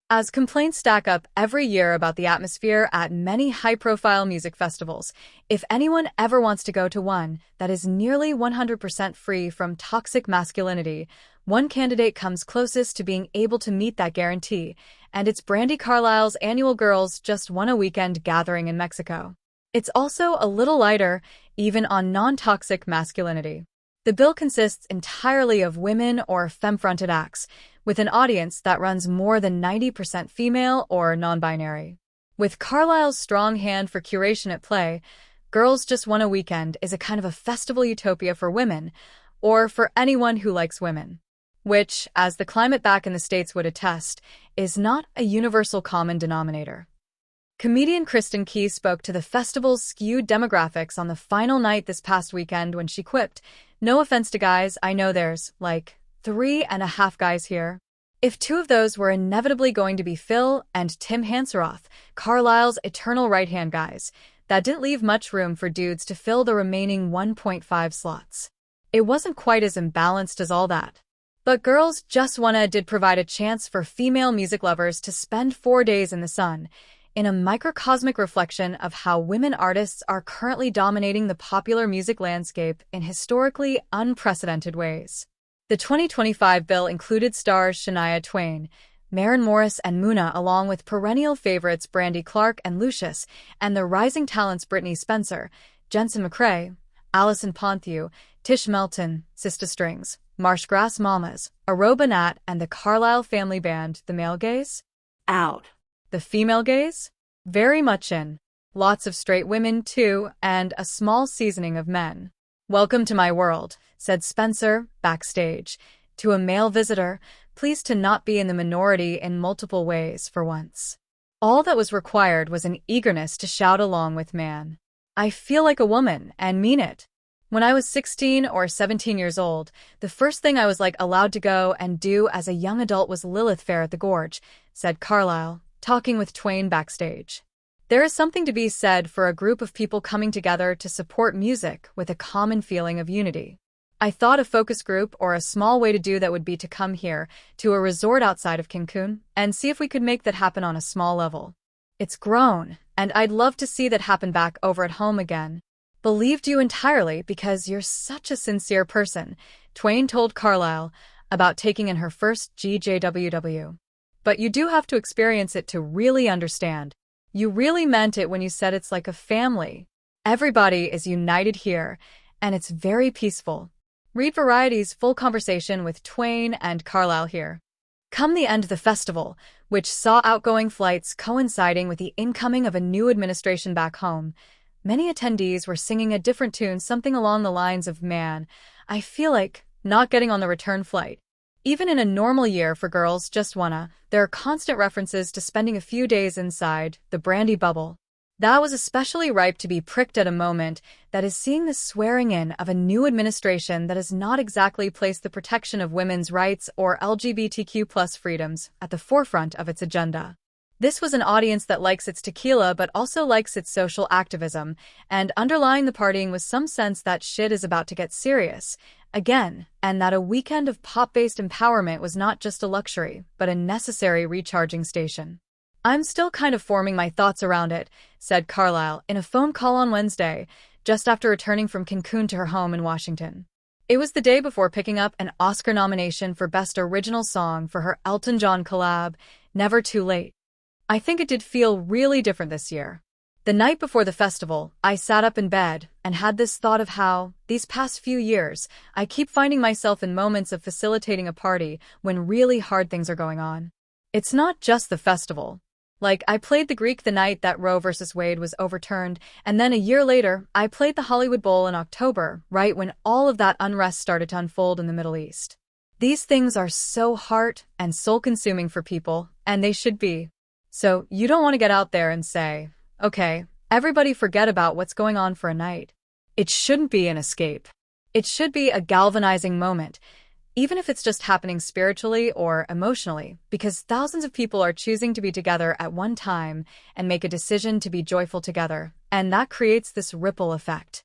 As complaints stack up every year about the atmosphere at many high-profile music festivals, if anyone ever wants to go to one that is nearly 100% free from toxic masculinity, one candidate comes closest to being able to meet that guarantee, and it's Brandi Carlile's annual Girls Just Wanna weekend gathering in Mexico. It's also a little lighter, even on non-toxic masculinity. The bill consists entirely of women or femme-fronted acts, with an audience that runs more than 90% female or non-binary. With Carlile's strong hand for curation at play, Girls Just Wanna weekend is a kind of a festival utopia for women, or for anyone who likes women. Which, as the climate back in the States would attest, is not a universal common denominator. Comedian Kristen Key spoke to the festival's skewed demographics on the final night this past weekend when she quipped, "No offense to guys, I know there's, 3.5 guys here." If two of those were inevitably going to be Phil and Tim Hanseroth, Carlile's eternal right-hand guys, that didn't leave much room for dudes to fill the remaining 1.5 slots. It wasn't quite as imbalanced as all that. But Girls Just Wanna did provide a chance for female music lovers to spend 4 days in the sun, in a microcosmic reflection of how women artists are currently dominating the popular music landscape in historically unprecedented ways. The 2025 bill included stars Shania Twain, Maren Morris and Muna, along with perennial favorites Brandi Clark and Lucius, and the rising talents Brittany Spencer, Jensen McCrae, Alison Ponthieu, Tish Melton, Sista Strings, Marshgrass Mamas, Aroba Nat, and the Carlile family band. The male gaze? Out. The female gaze? Very much in. Lots of straight women, too, and a small seasoning of men. "Welcome to my world," said Spencer, backstage, to a male visitor, pleased to not be in the minority in multiple ways for once. All that was required was an eagerness to shout along with man. "I feel like a woman, and mean it." When I was 16 or 17 years old, the first thing I was allowed to go and do as a young adult was Lilith Fair at the Gorge, said Carlile, talking with Twain backstage. There is something to be said for a group of people coming together to support music with a common feeling of unity. I thought a focus group or a small way to do that would be to come here to a resort outside of Cancun and see if we could make that happen on a small level. It's grown, and I'd love to see that happen back over at home again. Believed you entirely because you're such a sincere person, Twain told Carlile about taking in her first gjww. But you do have to experience it to really understand. You really meant it when you said it's like a family. Everybody is united here, and it's very peaceful. Read Variety's full conversation with Twain and Carlile here. Come the end of the festival, which saw outgoing flights coinciding with the incoming of a new administration back home, many attendees were singing a different tune, something along the lines of, "Man, I feel like not getting on the return flight." Even in a normal year for Girls Just Wanna, there are constant references to spending a few days inside the Brandi bubble. That was especially ripe to be pricked at a moment that is seeing the swearing in of a new administration that has not exactly placed the protection of women's rights or LGBTQ+ freedoms at the forefront of its agenda. This was an audience that likes its tequila but also likes its social activism, and underlying the partying was some sense that shit is about to get serious, again, and that a weekend of pop-based empowerment was not just a luxury, but a necessary recharging station. "I'm still kind of forming my thoughts around it," said Carlile in a phone call on Wednesday, just after returning from Cancun to her home in Washington. It was the day before picking up an Oscar nomination for Best Original Song for her Elton John collab, Never Too Late. "I think it did feel really different this year. The night before the festival, I sat up in bed and had this thought of how, these past few years, I keep finding myself in moments of facilitating a party when really hard things are going on. It's not just the festival. I played the Greek the night that Roe v. Wade was overturned, and then a year later, I played the Hollywood Bowl in October, right when all of that unrest started to unfold in the Middle East. These things are so heart and soul-consuming for people, and they should be. So you don't want to get out there and say, okay, everybody forget about what's going on for a night. It shouldn't be an escape. It should be a galvanizing moment, even if it's just happening spiritually or emotionally, because thousands of people are choosing to be together at one time and make a decision to be joyful together, and that creates this ripple effect.